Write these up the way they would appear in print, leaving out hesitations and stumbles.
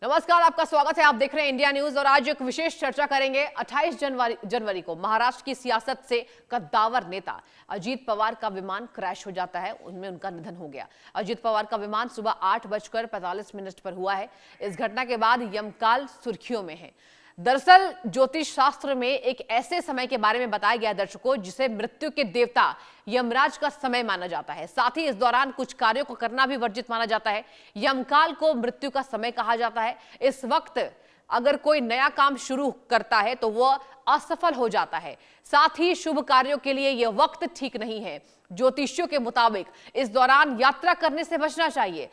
नमस्कार, आपका स्वागत है। आप देख रहे हैं इंडिया न्यूज और आज एक विशेष चर्चा करेंगे। 28 जनवरी को महाराष्ट्र की सियासत से कद्दावर नेता अजीत पवार का विमान क्रैश हो जाता है, उनमें उनका निधन हो गया। अजीत पवार का विमान सुबह 8:45 पर हुआ है। इस घटना के बाद यमकाल सुर्खियों में है। दरअसल ज्योतिष शास्त्र में एक ऐसे समय के बारे में बताया गया दर्शकों, जिसे मृत्यु के देवता यमराज का समय माना जाता है। साथ ही इस दौरान कुछ कार्यों को करना भी वर्जित माना जाता है। यमकाल को मृत्यु का समय कहा जाता है। इस वक्त अगर कोई नया काम शुरू करता है तो वह असफल हो जाता है। साथ ही शुभ कार्यों के लिए यह वक्त ठीक नहीं है। ज्योतिषियों के मुताबिक इस दौरान यात्रा करने से बचना चाहिए।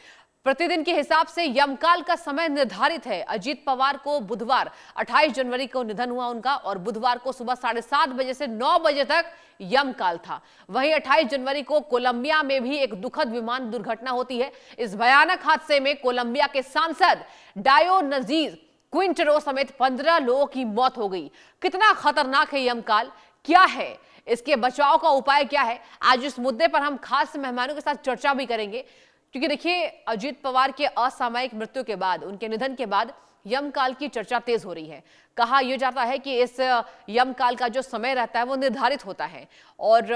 प्रतिदिन के हिसाब से यमकाल का समय निर्धारित है। अजीत पवार को बुधवार 28 जनवरी को निधन हुआ उनका, और बुधवार को सुबह 7:30 बजे से 9 बजे तक यमकाल था। वहीं 28 जनवरी को कोलंबिया में भी एक दुखद विमान दुर्घटना होती है। इस भयानक हादसे में कोलंबिया के सांसद डायोनजीज क्विंटरो समेत 15 लोगों की मौत हो गई। कितना खतरनाक है यमकाल, क्या है इसके बचाव का उपाय, क्या है, आज इस मुद्दे पर हम खास मेहमानों के साथ चर्चा भी करेंगे। क्योंकि देखिए, अजीत पवार के असामयिक मृत्यु के बाद, उनके निधन के बाद यमकाल की चर्चा तेज हो रही है। कहा यह जाता है कि इस यमकाल का जो समय रहता है वो निर्धारित होता है। और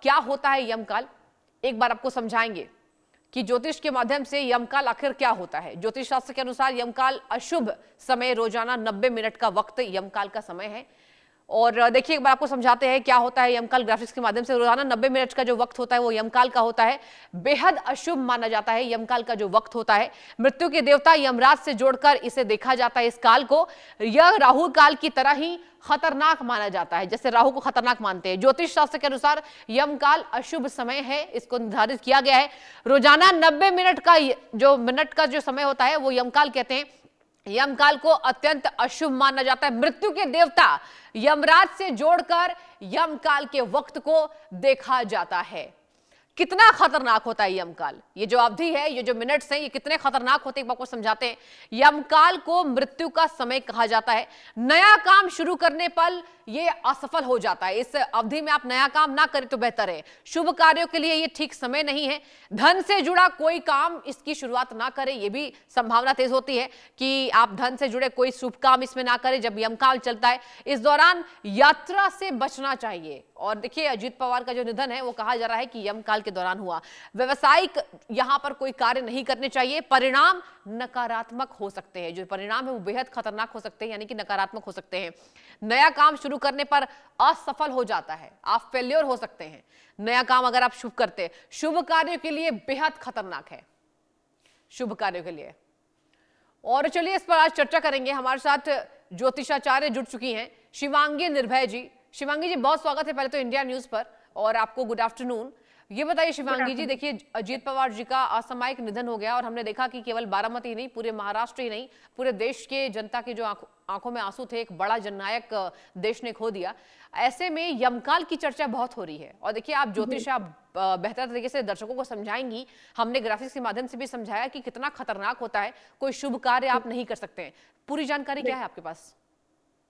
क्या होता है यमकाल, एक बार आपको समझाएंगे कि ज्योतिष के माध्यम से यमकाल आखिर क्या होता है। ज्योतिष शास्त्र के अनुसार यमकाल अशुभ समय, रोजाना 90 मिनट का वक्त यमकाल का समय है। और देखिए, एक बार आपको समझाते हैं क्या होता है यमकाल ग्राफिक्स के माध्यम से। रोजाना 90 मिनट का जो वक्त होता है वो यमकाल का होता है। बेहद अशुभ माना जाता है यमकाल का जो वक्त होता है। मृत्यु के देवता यमराज से जोड़कर इसे देखा जाता है। इस काल को यह राहु काल की तरह ही खतरनाक माना जाता है, जैसे राहु को खतरनाक मानते हैं। ज्योतिष शास्त्र के अनुसार यमकाल अशुभ समय है, इसको निर्धारित किया गया है। रोजाना 90 मिनट का जो समय होता है वो यमकाल कहते हैं। यमकाल को अत्यंत अशुभ माना जाता है। मृत्यु के देवता यमराज से जोड़कर यमकाल के वक्त को देखा जाता है। कितना खतरनाक होता है यमकाल, ये जो अवधि है, ये जो मिनट्स हैं, ये कितने खतरनाक होते हैं, एक बार को समझाते हैं। यमकाल को मृत्यु का समय कहा जाता है। नया काम शुरू करने पर ये असफल हो जाता है। इस अवधि में आप नया काम ना करें तो बेहतर है। शुभ कार्यों के लिए ये ठीक समय नहीं है। धन से जुड़ा कोई काम इसकी शुरुआत ना करें, ये भी संभावना तेज होती है कि आप धन से जुड़े कोई शुभ काम इसमें ना करें जब यमकाल चलता है। इस दौरान यात्रा से बचना चाहिए। और देखिए, अजीत पवार का जो निधन है वो कहा जा रहा है कि यमकाल के दौरान हुआ। व्यवसायिक यहां पर कोई कार्य नहीं करने चाहिए। परिणाम नकारात्मक हो सकते हैं। जो परिणाम है वो बेहद खतरनाक हो सकते हैं, यानी कि नकारात्मक हो सकते हैं। नया काम शुरू करने पर असफल हो जाता है, आप फेल्योर हो सकते हैं। नया काम अगर आप शुभ करते, शुभ कार्यों के लिए बेहद खतरनाक है, शुभ कार्यों के लिए। और चलिए इस पर आज चर्चा करेंगे। हमारे साथ ज्योतिषाचार्य जुड़ चुकी हैं, शिवांगी निर्भय जी। शिवांगी जी, बहुत स्वागत है पहले तो इंडिया न्यूज पर, और आपको गुड आफ्टरनून। ये बताइए शिवांगी जी, देखिए अजीत पवार जी का असामयिक निधन हो गया और हमने देखा कि केवल बारामती ही नहीं, पूरे महाराष्ट्र ही नहीं, पूरे देश के जनता के जो आंखों में आंसू थे, एक बड़ा जननायक देश ने खो दिया। ऐसे में यमकाल की चर्चा बहुत हो रही है। और देखिए, आप ज्योतिष, आप बेहतर तरीके से दर्शकों को समझाएंगी। हमने ग्राफिक्स के माध्यम से भी समझाया कि कितना खतरनाक होता है, कोई शुभ कार्य आप नहीं कर सकते हैं। पूरी जानकारी क्या है आपके पास?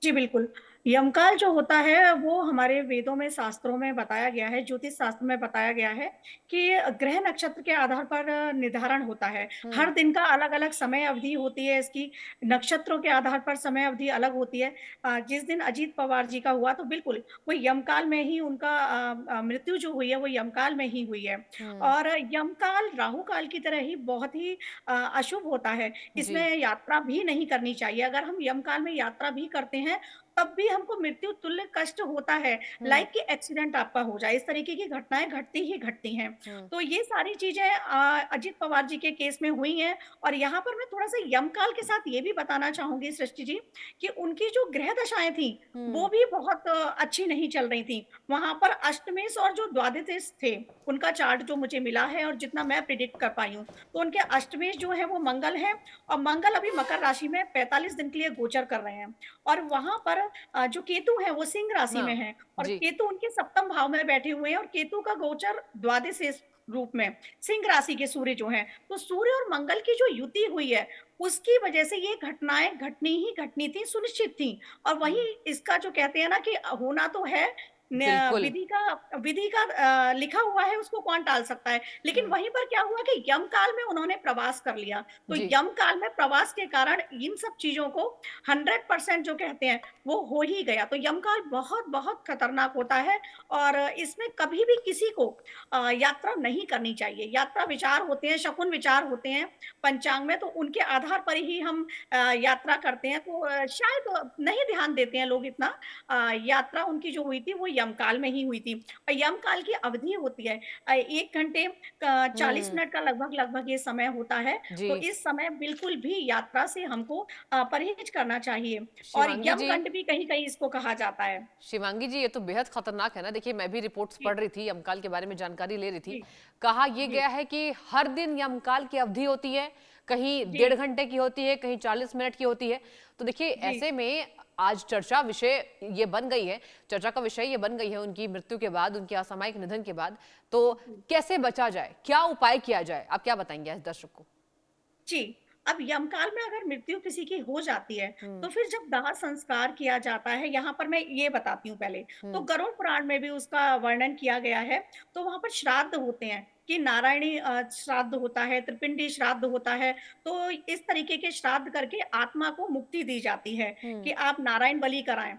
जी बिल्कुल। यमकाल जो होता है वो हमारे वेदों में, शास्त्रों में बताया गया है, ज्योतिष शास्त्र में बताया गया है कि ग्रह नक्षत्र के आधार पर निर्धारण होता है। हर दिन का अलग अलग समय अवधि होती है इसकी, नक्षत्रों के आधार पर समय अवधि अलग होती है। जिस दिन अजीत पवार जी का हुआ तो बिल्कुल वो यमकाल में ही उनका मृत्यु जो हुई है वो यमकाल में ही हुई है। हम्म। और यमकाल राहु काल की तरह ही बहुत ही अशुभ होता है। जी। इसमें यात्रा भी नहीं करनी चाहिए। अगर हम यमकाल में यात्रा भी करते हैं तब भी हमको मृत्यु तुल्य कष्ट होता है, हम्म। लाइक कि एक्सीडेंट आपका हो जाए। इस तरीके की घटनाएं घटती ही घटती हैं। हम्म। तो ये सारी चीजें अजित पवार जी के केस में हुई हैं। और यहाँ पर मैं थोड़ा सा यमकाल के साथ ये भी बताना चाहूंगी सृष्टि जी, कि उनकी जो ग्रह दशाएं थी वो हम्म। भी बहुत अच्छी नहीं चल रही थी। वहां पर अष्टमेश और जो द्वादशेश थे, उनका चार्ट जो मुझे मिला है और जितना मैं प्रिडिक्ट कर पाई हूँ, तो उनके अष्टमेश जो है वो मंगल है। और मंगल अभी मकर राशि में 45 दिन के लिए गोचर कर रहे हैं। और वहां पर जो केतु है वो सिंह राशि में हाँ है, और जी। केतु उनके सप्तम भाव में बैठे हुए हैं। और केतु का गोचर द्वादश रूप में सिंह राशि के सूर्य जो है, तो सूर्य और मंगल की जो युति हुई है उसकी वजह से ये घटनाएं घटनी ही घटनी थी, सुनिश्चित थी। और वही हम्म। इसका जो कहते हैं ना कि होना तो है, बिल्कुल। विधि का लिखा हुआ है, उसको कौन टाल सकता है। लेकिन हम्म। वहीं पर क्या हुआ कि यम काल में उन्होंने प्रवास कर लिया, तो जी। यम काल में प्रवास के कारण इन सब चीजों को 100% जो कहते हैं वो हो ही गया। तो यम काल बहुत बहुत खतरनाक होता है, और इसमें कभी भी किसी को यात्रा नहीं करनी चाहिए। यात्रा विचार होते हैं, शकुन विचार होते हैं पंचांग में, तो उनके आधार पर ही हम यात्रा करते हैं। तो शायद नहीं ध्यान देते हैं लोग इतना। यात्रा उनकी जो हुई थी वो यमकाल में ही हुई थी, और यमकाल की अवधि होती है 1 घंटे 40 हम्म। मिनट का लगभग लगभग ये समय होता है। जी। तो इस समय बिल्कुल भी यात्रा से हमको परहेज करना चाहिए, और शिवांगी जी, यमगंड भी कहीं-कहीं इसको कहा जाता है। शिवांगी जी, ये तो बेहद खतरनाक है ना। देखिए, मैं भी रिपोर्ट्स जी, पढ़ रही थी, यमकाल के बारे में जानकारी ले रही थी। जी, कहा यह जी, गया है कि हर दिन यमकाल की अवधि होती है, कहीं जी, 1.5 घंटे की होती है, कहीं 40 मिनट की होती है। तो देखिए, जी, ऐसे में आज चर्चा विषय ये बन गई है, चर्चा का विषय ये बन गई है उनकी मृत्यु के बाद, उनके असामयिक निधन के बाद। तो जी। कैसे बचा जाए, क्या उपाय किया जाए, आप क्या बताएंगे आज दर्शक को? जी, अब यमकाल में अगर मृत्यु किसी की हो जाती है, हम्म। तो फिर जब दाह संस्कार किया जाता है, यहाँ पर मैं ये बताती हूँ पहले, तो हम्म। गरुड़ पुराण में भी उसका वर्णन किया गया है। तो वहाँ पर श्राद्ध होते हैं कि नारायणी श्राद्ध होता है, त्रिपिंडी श्राद्ध होता है। तो इस तरीके के श्राद्ध करके आत्मा को मुक्ति दी जाती है कि हम्म। आप नारायण बलि कराएँ।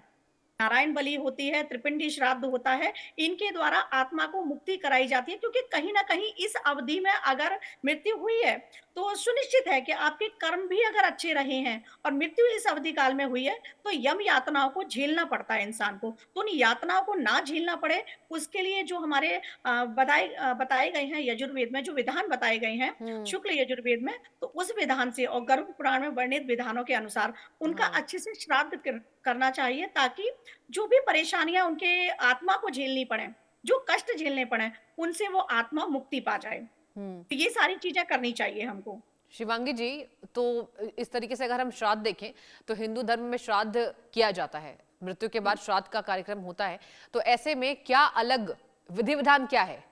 नारायण बलि होती है, त्रिपिंडी श्राद्ध होता है, इनके द्वारा आत्मा को मुक्ति कराई जाती है, क्योंकि कहीं न कहीं इस अवधि में अगर मृत्यु हुई है, तो सुनिश्चित है कि आपके कर्म भी अगर अच्छे रहे हैं और मृत्यु इस अवधि काल में हुई है, तो यम यातनाओं को झेलना पड़ता है इंसान को। तो उन यातनाओं को ना झेलना पड़े, उसके लिए जो हमारे बताए गए हैं यजुर्वेद में, जो विधान बताए गए हैं, हम्म। शुक्ल यजुर्वेद में, तो उस विधान से और गरुड़ पुराण में वर्णित विधानों के अनुसार उनका हाँ। अच्छे से श्राद्ध करना चाहिए, ताकि जो भी परेशानियाँ उनके आत्मा को झेलनी पड़े, जो कष्ट झेलने पड़े, उनसे वो आत्मा मुक्ति पा जाए। हम्म। तो ये सारी चीज़ें करनी चाहिए हमको। शिवांगी जी, तो इस तरीके से अगर हम श्राद्ध देखें, तो हिंदू धर्म में श्राद्ध किया जाता है, मृत्यु के बाद श्राद्ध का कार्यक्रम होता है। तो ऐसे में क्या अलग विधि विधान क्या है?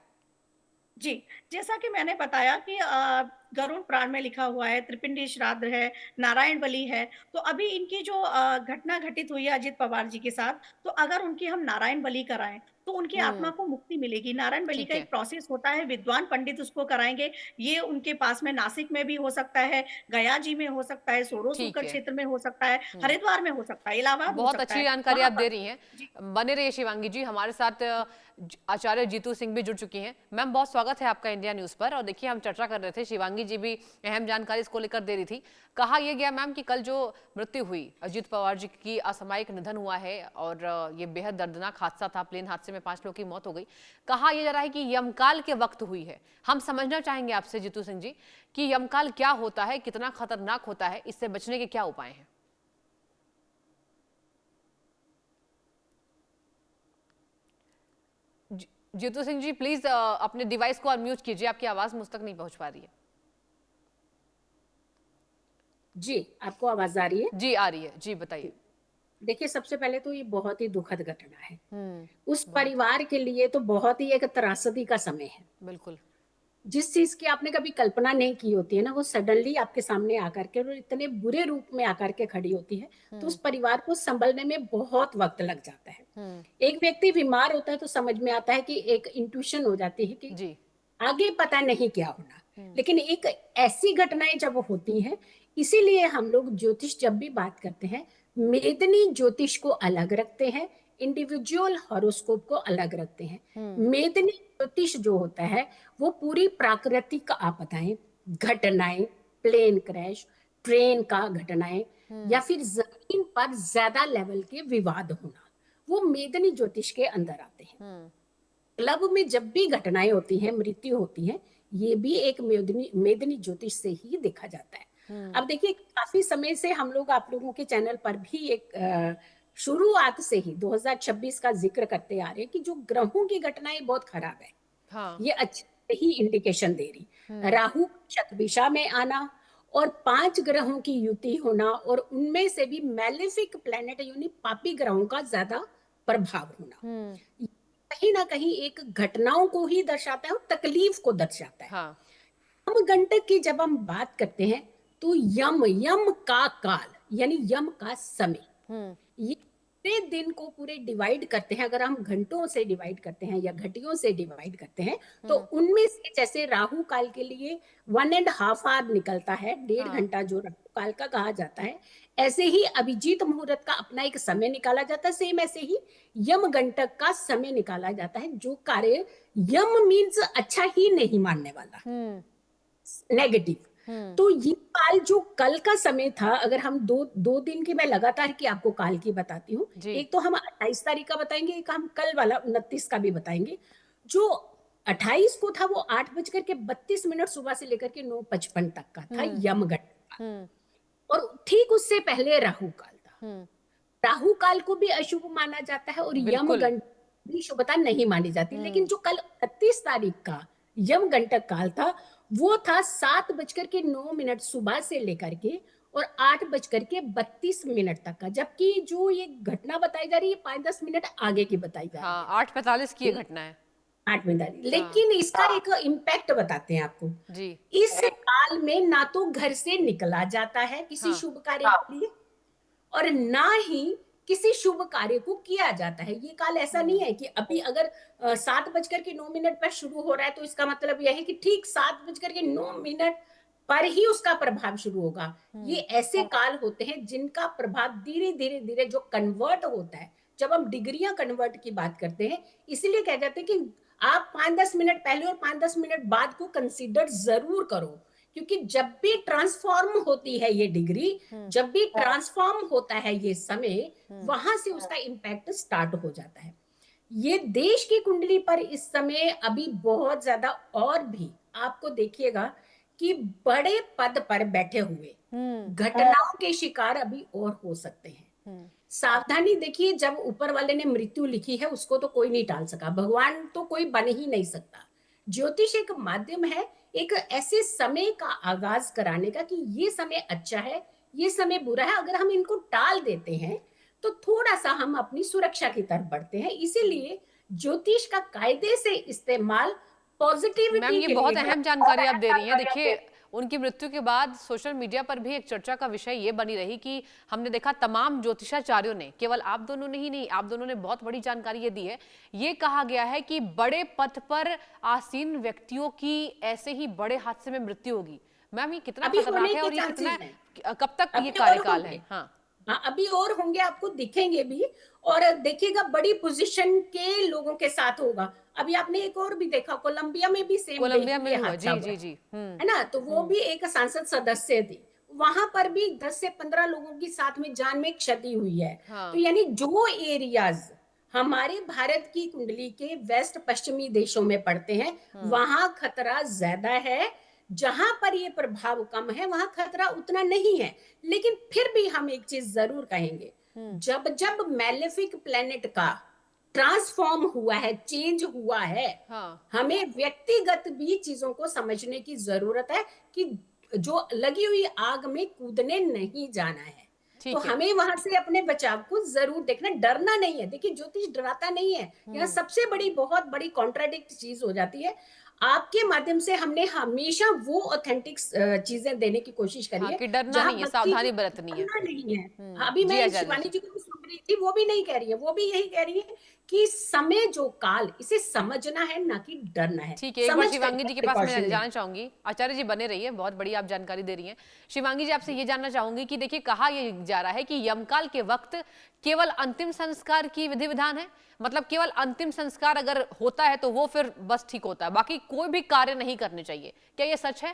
जी, जैसा कि मैंने बताया कि गरुड़ पुराण में लिखा हुआ है, त्रिपिंडी श्राद्ध है, नारायण बलि है। तो अभी इनकी जो घटना घटित हुई है अजित पवार जी के साथ, तो अगर उनकी हम नारायण बलि कराएँ, तो उनकी आत्मा हम्म। को मुक्ति मिलेगी। नारायण बलि ठीक का है। एक प्रोसेस होता है, विद्वान पंडित उसको कराएँगे। ये उनके पास में नासिक में भी हो सकता है, गया जी में हो सकता है, ठीक सोरो-सूकर है। क्षेत्र में हो सकता है, हम्म। हरिद्वार में हो सकता है, इलाहाबाद हो बहुत सकता अच्छी है, जानकारी वहाँ आप पर। दे रही हैं। जी, बने रहिए शिवांगी जी, हमारे साथ आचार्य जीतू सिंह भी जुड़ चुकी हैं। मैम, बहुत स्वागत है आपका इंडिया न्यूज पर। और देखिए, हम चर्चा कर रहे थे, शिवांगी जी भी अहम जानकारी इसको लेकर दे रही थी। कहा यह गया मैम कि कल जो मृत्यु हुई, अजित पवार जी की असामयिक निधन हुआ है, और ये बेहद दर्दनाक हादसा था, प्लेन हादसे में 5 लोगों की मौत हो गई। कहा यह जा रहा है कि यमकाल के वक्त हुई है। हम समझना चाहेंगे आपसे जीतू सिंह जी कि यमकाल क्या होता है, कितना खतरनाक होता है, इससे बचने के क्या उपाय हैं? जीतू सिंह जी, प्लीज अपने डिवाइस को अनम्यूट कीजिए, आपकी आवाज मुझ तक नहीं पहुंच पा रही है। जी, आपको आवाज़ आ रही है? जी, आ रही है जी, बताइए। देखिए, सबसे पहले तो ये बहुत ही दुखद घटना है। उस बहुत। परिवार के लिए तो बहुत ही एक त्रासदी का समय है। बिल्कुल। जिस चीज़ की आपने कभी कल्पना नहीं की होती है ना, वो सडनली आपके सामने आकर के और इतने बुरे रूप में आकर के खड़ी होती है, तो उस परिवार को सँभलने में बहुत वक़्त लग जाता है। हम्म। एक व्यक्ति बीमार होता है तो समझ में आता है कि एक इंट्यूशन हो जाती है कि जी। आगे पता नहीं क्या होना। लेकिन एक ऐसी घटनाएं जब होती हैं, इसीलिए हम लोग ज्योतिष जब भी बात करते हैं, मेदनी ज्योतिष को अलग रखते हैं, इंडिविजुअल हॉरोस्कोप को अलग रखते हैं। मेदनी ज्योतिष जो होता है, वो पूरी प्राकृतिक आपदाएं, घटनाएं, प्लेन क्रैश, ट्रेन का घटनाएं, या फिर जमीन पर ज्यादा लेवल के विवाद होना, वो मेदनी ज्योतिष के अंदर आते हैं। क्लब में जब भी घटनाएं होती हैं, मृत्यु होती है, ये भी एक मेदनी मेदनी ज्योतिष से ही देखा जाता है। अब देखिए, काफी समय से हम लोग आप लोगों के चैनल पर भी एक शुरुआत से ही 2026 का जिक्र करते आ रहे हैं कि जो ग्रहों की घटनाएं बहुत खराब है। हाँ। ये अच्छे से ही इंडिकेशन दे रही। राहु शतभिषा में आना और 5 ग्रहों की युति होना, और उनमें से भी मैलेफिक प्लेनेट यानी पापी ग्रहों का ज्यादा प्रभाव होना, कहीं ना कहीं एक घटनाओं को ही दर्शाता है और तकलीफ को दर्शाता है। हाँ। यम गंटक की जब हम बात करते हैं, तो यम यम का काल यानी यम का समय, ये पूरे दिन को पूरे डिवाइड करते हैं, अगर हम घंटों से डिवाइड करते हैं या घटियों से डिवाइड करते हैं, तो उनमें से जैसे राहु काल के लिए 1.5 आवर निकलता है, 1.5 घंटा जो राहु काल का कहा जाता है, ऐसे ही अभिजीत मुहूर्त का अपना एक समय निकाला जाता है, सेम ऐसे ही यम गंटक का समय निकाला जाता है, जो कार्य यम मीन्स अच्छा ही नहीं मानने वाला, नेगेटिव। तो ये काल जो कल का समय था, अगर हम दो दिन की मैं लगातार की आपको काल की बताती हूँ, जी। एक तो हम 28 तारीख का बताएंगे, एक हम कल वाला 29 का भी बताएंगे। जो 28 को था वो 8:32 सुबह से लेकर के 9:55 तक का था यमगढ़ का, और ठीक उससे पहले राहु काल था। राहु काल को भी अशुभ माना जाता है और बिल्कुल। यमगंट भी शुभता नहीं मानी जाती, लेकिन जो कल 29 तारीख का यमगंटक काल था वो था 7:09 सुबह से लेकर के और 8:32 तक का, जबकि जो ये घटना बताई जा रही है 5-10 मिनट आगे की बताई जा रही है। हाँ, 8:45 की ये घटना है। 8 मिनट, लेकिन इसका एक इम्पैक्ट बताते हैं आपको। जी। इस काल में ना तो घर से निकला जाता है किसी शुभ कार्य के लिए, और ना ही किसी शुभ कार्य को किया जाता है। ये काल ऐसा नहीं है कि अभी अगर 7:09 पर शुरू हो रहा है तो इसका मतलब यह है कि ठीक 7:09 पर ही उसका प्रभाव शुरू होगा। ये ऐसे काल होते हैं जिनका प्रभाव धीरे धीरे धीरे जो कन्वर्ट होता है, जब हम डिग्रियां कन्वर्ट की बात करते हैं, इसीलिए कह जाते हैं कि आप 5-10 मिनट पहले और 5-10 मिनट बाद को कंसीडर जरूर करो, क्योंकि जब भी ट्रांसफॉर्म होती है ये डिग्री, जब भी ट्रांसफॉर्म होता है ये समय, वहां से उसका इम्पैक्ट स्टार्ट हो जाता है। ये देश की कुंडली पर इस समय अभी बहुत ज्यादा, और भी आपको देखिएगा कि बड़े पद पर बैठे हुए घटनाओं के शिकार अभी और हो सकते हैं। सावधानी देखिए, जब ऊपर वाले ने मृत्यु लिखी है उसको तो कोई नहीं टाल सका, भगवान तो कोई बन ही नहीं सकता। ज्योतिष एक माध्यम है, एक ऐसे समय का आगाज कराने का कि ये समय अच्छा है, ये समय बुरा है। अगर हम इनको टाल देते हैं तो थोड़ा सा हम अपनी सुरक्षा की तरफ बढ़ते हैं। इसीलिए ज्योतिष का कायदे से इस्तेमाल मैम, पॉजिटिविटी ये के बहुत लिए अहम जानकारी आप दे रही हैं। देखिए, उनकी मृत्यु के बाद सोशल मीडिया पर भी एक चर्चा का विषय ये बनी रही कि हमने देखा तमाम ज्योतिषाचार्यों ने, केवल आप दोनों ने ही नहीं, आप दोनों ने बहुत बड़ी जानकारी ये दी है। ये कहा गया है कि बड़े पद पर आसीन व्यक्तियों की ऐसे ही बड़े हादसे में मृत्यु होगी। मैम, ये कितना अभी खतरनाक होने है के और ये चांसेस कितना, हैं, कब तक ये अभी और कार्यकाल है? होंगे। हाँ, हाँ, अभी और होंगे, आपको दिखेंगे भी, और देखिएगा बड़ी पोजीशन के लोगों के साथ होगा। अभी आपने एक और भी देखा, कोलंबिया में भी सेम कोलंबिया बिल्कुल में ये भी हुआ। हादसा जी हुआ जी जी। है ना। तो वो भी एक सांसद सदस्य थी, वहां पर भी 10 से 15 लोगों की साथ में जान में क्षति हुई है। तो हाँ। यानी जो एरियाज हमारे भारत की कुंडली के वेस्ट पश्चिमी देशों में पड़ते हैं, वहां खतरा ज्यादा है। जहां पर ये प्रभाव कम है वहां खतरा उतना नहीं है। लेकिन फिर भी हम एक चीज जरूर कहेंगे, जब जब मैलेफिक प्लेनेट का ट्रांसफॉर्म हुआ है, चेंज हुआ है, हाँ। हमें व्यक्तिगत भी चीजों को समझने की जरूरत है कि जो लगी हुई आग में कूदने नहीं जाना है। तो ठीक है। हमें वहां से अपने बचाव को जरूर देखना, डरना नहीं है। देखिए, ज्योतिष डराता नहीं है। यहाँ सबसे बड़ी, बहुत बड़ी कॉन्ट्राडिक्ट चीज हो जाती है। आपके माध्यम से हमने हमेशा वो ऑथेंटिक चीजें देने की कोशिश करी हाँ, है कि डरना जहां नहीं है, बच्ची को सावधानी बरतनी है। डरना नहीं है। अभी जी मैं आचार्य शिवानी जी। जी को भी सुन रही थी, वो भी नहीं कह रही है, वो भी यही कह रही है कि समय जो काल, इसे समझना है ना कि डरना है। ठीक है, एक बार समझ शिवांगी करके जी के पास मैं प्रिकॉशन जाना लेना। चाहूंगी। आचार्य जी बने रहिए, बहुत बड़ी आप जानकारी दे रही हैं। शिवांगी जी, आपसे ये जानना चाहूंगी कि देखिए, कहा ये जा रहा है कि यमकाल के वक्त केवल अंतिम संस्कार की विधि विधान है, मतलब केवल अंतिम संस्कार अगर होता है तो वो फिर बस ठीक होता है, बाकी कोई भी कार्य नहीं करने चाहिए। क्या ये सच है?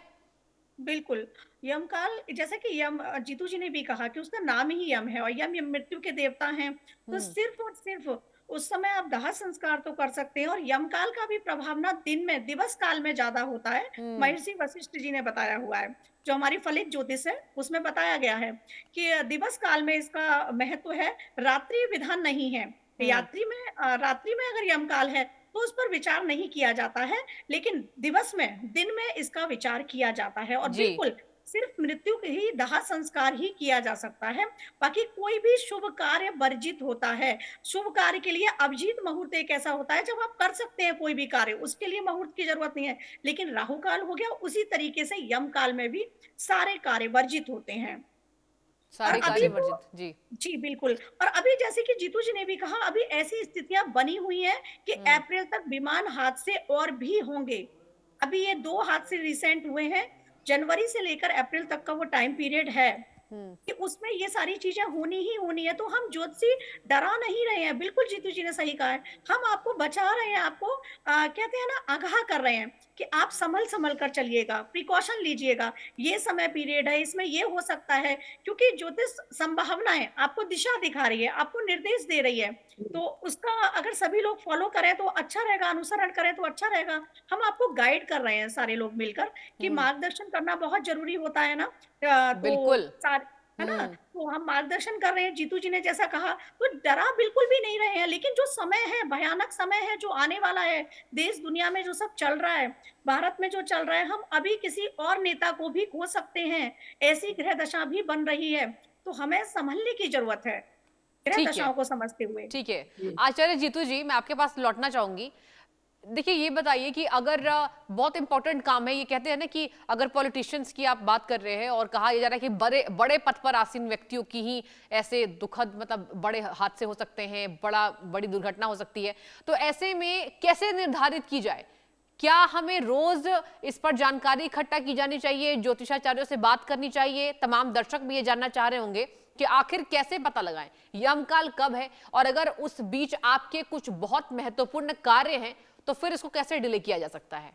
बिल्कुल। यमकाल, जैसा कि यम जीतू जी ने भी कहा कि उसका नाम ही यम है और यम मृत्यु के देवता हैं। तो सिर्फ़ और सिर्फ़ उस समय आप दाह संस्कार तो कर सकते हैं, और यमकाल का भी प्रभाव ना दिन में, दिवस काल में ज़्यादा होता है। महर्षि वशिष्ठ जी ने बताया हुआ है। जो हमारी फलित ज्योतिष है, उसमें बताया गया है कि दिवस काल में इसका महत्व है, रात्रि विधान नहीं है। रात्रि में अगर यमकाल है, तो उस पर विचार नहीं किया जाता है, लेकिन दिवस में, दिन में इसका विचार किया जाता है, और जी। बिल्कुल सिर्फ मृत्यु के ही दाह संस्कार ही किया जा सकता है। बाकी कोई भी शुभ कार्य वर्जित होता है। शुभ कार्य के लिए अभिजीत मुहूर्त एक ऐसा होता है जब आप कर सकते हैं कोई भी कार्य, उसके लिए मुहूर्त की जरूरत नहीं है। लेकिन राहु काल हो गया, उसी तरीके से यम काल में भी सारे कार्य वर्जित होते हैं। और सारे अभी कार्य तो वर्जित जी। जी, बिल्कुल। और अभी जैसे कि जीतू जी ने भी कहा, अभी ऐसी स्थितियाँ बनी हुई हैं कि हम्म। अप्रैल तक विमान हादसे और भी होंगे। अभी ये 2 हादसे रिसेंट हुए हैं, जनवरी से लेकर अप्रैल तक का वो टाइम पीरियड है। हम्म। कि उसमें ये सारी चीज़ें होनी ही होनी है, तो हम ज्योतिषी डरा नहीं रहे हैं, बिल्कुल जीतू जी ने सही कहा है। हम आपको बचा रहे हैं, आपको कहते हैं ना आगाह कर रहे हैं कि आप संभल-संभल कर चलिएगा, प्रिकॉशन लीजिएगा, ये समय पीरियड है, इसमें ये हो सकता है, क्योंकि ज्योतिष संभावनाएँ आपको दिशा दिखा रही है, आपको निर्देश दे रही है, तो उसका अगर सभी लोग फॉलो करें तो अच्छा रहेगा, अनुसरण करें तो अच्छा रहेगा। हम आपको गाइड कर रहे हैं सारे लोग मिलकर कि हम्म। मार्गदर्शन करना बहुत ज़रूरी होता है ना। तो बिल्कुल। सारे है ना? हम्म। तो हम मार्गदर्शन कर रहे हैं, जीतू जी ने जैसा कहा, तो डरा बिल्कुल भी नहीं रहे हैं, लेकिन जो समय है, भयानक समय है, जो आने वाला है, देश दुनिया में जो सब चल रहा है, भारत में जो चल रहा है, हम अभी किसी और नेता को भी खो सकते हैं, ऐसी ग्रह दशा भी बन रही है, तो हमें सँभलने की ज़रूरत है, ग्रह ठीक है। दशाओं को समझते हुए। ठीक है। जी। आचार्य जीतू जी, मैं आपके पास लौटना चाहूंगी। देखिए, ये बताइए कि अगर बहुत इंपॉर्टेंट काम है, ये कहते हैं ना कि अगर पॉलिटिशियंस की आप बात कर रहे हैं और कहा जा रहा है कि बड़े बड़े पद पर आसीन व्यक्तियों की ही ऐसे दुखद मतलब बड़े हादसे हो सकते हैं, बड़ी दुर्घटना हो सकती है, तो ऐसे में कैसे निर्धारित की जाए? क्या हमें रोज इस पर जानकारी इकट्ठा की जानी चाहिए, ज्योतिषाचार्यों से बात करनी चाहिए? तमाम दर्शक भी ये जानना चाह रहे होंगे कि आखिर कैसे पता लगाएं यमकाल कब है, और अगर उस बीच आपके कुछ बहुत महत्वपूर्ण कार्य हैं तो फिर इसको कैसे डिले किया जा सकता है?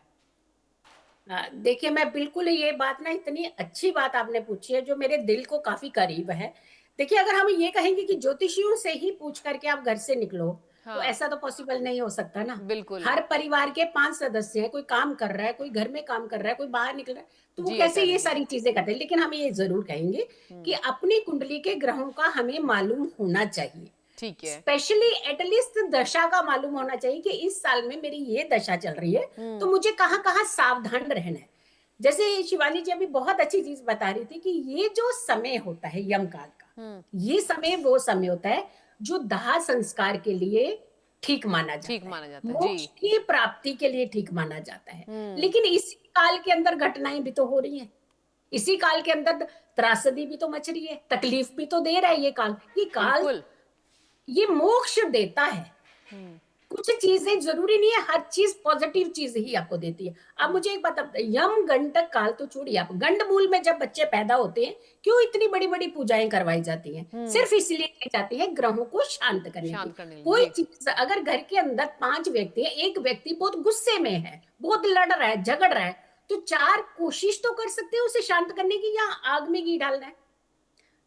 देखिए, मैं बिल्कुल ये बात ना, इतनी अच्छी बात आपने पूछी है जो मेरे दिल को काफी करीब है। देखिए, अगर हम ये कहेंगे कि ज्योतिषियों से ही पूछ करके आप घर से निकलो, तो हाँ। ऐसा तो पॉसिबल नहीं हो सकता ना। बिल्कुल। हर परिवार के 5 सदस्य हैं, कोई काम कर रहा है, कोई घर में काम कर रहा है, कोई बाहर निकल रहा है, तो वो जी कैसे आचार्य ये जी। सारी चीजें करते हैं। लेकिन हम ये जरूर कहेंगे कि अपनी कुंडली के ग्रहों का हमें मालूम होना चाहिए। ठीक है। स्पेशली एटलीस्ट दशा का मालूम होना चाहिए कि इस साल में मेरी ये दशा चल रही है, तो मुझे कहाँ कहाँ सावधान रहना है। जैसे शिवानी जी अभी बहुत अच्छी चीज बता रही थी कि ये जो समय होता है यमकाल का, ये समय वो समय होता है जो दाह संस्कार के लिए ठीक माना ठीक जाता है, माना जाता है मोक्ष जी। की प्राप्ति के लिए ठीक माना जाता है। हम्म। लेकिन इसी काल के अंदर घटनाएं भी तो हो रही हैं, इसी काल के अंदर त्रासदी भी तो मच रही है, तकलीफ भी तो दे रहा है ये काल बिल्कुल। ये मोक्ष देता है। कुछ चीजें जरूरी नहीं है हर चीज पॉजिटिव चीज ही आपको देती है। अब मुझे एक बात बताइए, यम गंडक काल तो छोड़िए, आप गंडमूल में जब बच्चे पैदा होते हैं, क्यों इतनी बड़ी बड़ी पूजाएं करवाई जाती हैं? सिर्फ इसलिए की जाती है ग्रहों को शांत करने की। शांत करने के लिए कोई जी। चीज अगर घर के अंदर 5 व्यक्ति है, एक व्यक्ति बहुत गुस्से में है, बहुत लड़ रहा है, झगड़ रहा है, तो 4 कोशिश तो कर सकते हैं उसे शांत करने की, या आग में घी डालना है।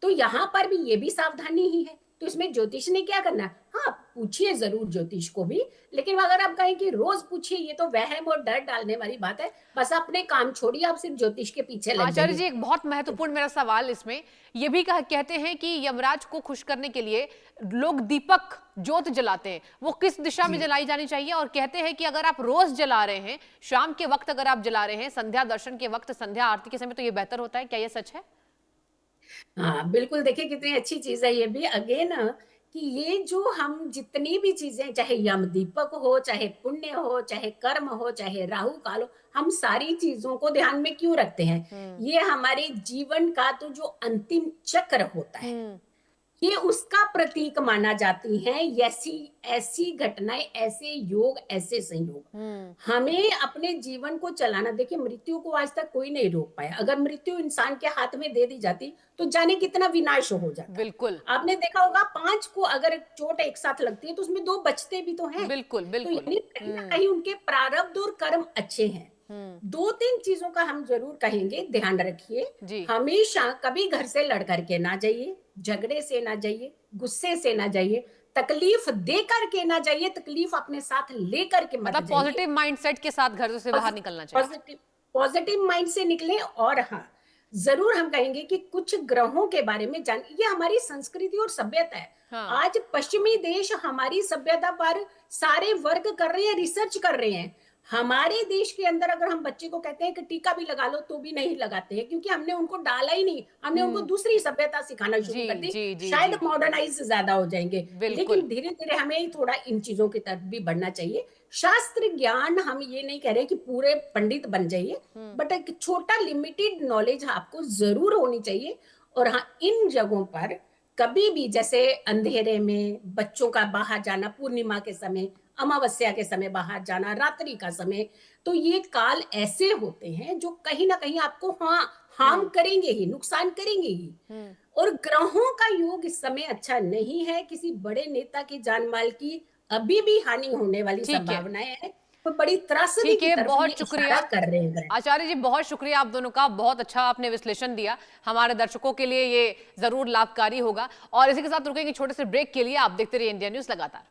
तो यहाँ पर भी ये भी सावधानी ही है। तो इसमें ज्योतिष ने क्या करना है? हाँ, पूछिए जरूर ज्योतिष को भी, लेकिन अगर आप कहें कि रोज पूछिए, ये तो वहम और डर डालने वाली बात है। बस अपने काम छोड़िए, आप सिर्फ ज्योतिष के पीछे लग आचार्य जाइए। जी, एक बहुत महत्वपूर्ण मेरा सवाल इसमें ये भी कहते हैं कि यमराज को खुश करने के लिए लोग दीपक ज्योत जलाते हैं, वो किस दिशा में जी। जलाई जानी चाहिए? और कहते हैं कि अगर आप रोज जला रहे हैं, शाम के वक्त अगर आप जला रहे हैं, संध्या दर्शन के वक्त, संध्या आरती के समय, तो ये बेहतर होता है। क्या ये सच है? हाँ बिल्कुल, देखिए कितनी अच्छी चीज है ये भी। अगेन कि ये जो हम जितनी भी चीजें, चाहे यम दीपक हो, चाहे पुण्य हो, चाहे कर्म हो, चाहे राहु काल हो, हम सारी चीजों को ध्यान में क्यों रखते हैं? ये हमारे जीवन का तो जो अंतिम चक्र होता है, ये उसका प्रतीक माना जाती हैं। ऐसी ऐसी घटनाएं, ऐसे योग, ऐसे संयोग हमें अपने जीवन को चलाना। देखिए, मृत्यु को आज तक कोई नहीं रोक पाया। अगर मृत्यु इंसान के हाथ में दे दी जाती तो जाने कितना विनाश हो जाता। बिल्कुल। आपने देखा होगा 5 को अगर चोट एक साथ लगती है तो उसमें 2 बचते भी तो हैं। बिल्कुल। तो बिल्कुल। यानी कहीं ना कहीं उनके प्रारब्ध और कर्म अच्छे हैं। 2-3 चीजों का हम जरूर कहेंगे, ध्यान रखिए। जी। हमेशा कभी घर से लड़ करके ना जाइए, झगड़े से ना जाइए, गुस्से से ना जाइए, तकलीफ दे करके ना जाइए, तकलीफ अपने साथ ले करके मत मतलब जाइए। पॉजिटिव माइंडसेट के साथ घर से बाहर निकलना चाहिए। पॉजिटिव पॉजिटिव माइंड से निकलें। और हाँ, जरूर हम कहेंगे कि कुछ ग्रहों के बारे में जान, ये हमारी संस्कृति और सभ्यता है। हाँ। आज पश्चिमी देश हमारी सभ्यता पर सारे वर्क कर रहे हैं, रिसर्च कर रहे हैं। हमारे देश के अंदर अगर हम बच्चे को कहते हैं कि टीका भी लगा लो, तो भी नहीं लगाते हैं, क्योंकि हमने उनको डाला ही नहीं। हमने उनको दूसरी सभ्यता सिखाना शुरू जी कर दी। जी जी शायद जी। मॉडर्नाइज ज्यादा हो जाएंगे, बिल्कुल। लेकिन धीरे धीरे हमें थोड़ा इन चीजों की तरफ भी बढ़ना चाहिए। शास्त्र ज्ञान, हम ये नहीं कह रहे कि पूरे पंडित बन जाइए, बट एक छोटा लिमिटेड नॉलेज आपको जरूर होनी चाहिए। और हाँ, इन जगहों पर कभी भी जैसे अंधेरे में बच्चों का बाहर जाना, पूर्णिमा के समय, अमावस्या के समय बाहर जाना, रात्रि का समय, तो ये काल ऐसे होते हैं जो कहीं ना कहीं आपको हार्म करेंगे ही, नुकसान करेंगे ही। और ग्रहों का योग इस समय अच्छा नहीं है, किसी बड़े नेता की जान माल की अभी भी हानि होने वाली ठीक है, संभावनाएं हैं, तो बड़ी त्रासदी ठीक की है, तरफ बहुत ये शुक्रिया इशारा कर रहे हैं ग्रह। आचार्य जी, बहुत शुक्रिया आप दोनों का, बहुत अच्छा आपने विश्लेषण दिया। हमारे दर्शकों के लिए ये जरूर लाभकारी होगा। और इसी के साथ रुकेंगे छोटे से ब्रेक के लिए। आप देखते रहिए इंडिया न्यूज लगातार।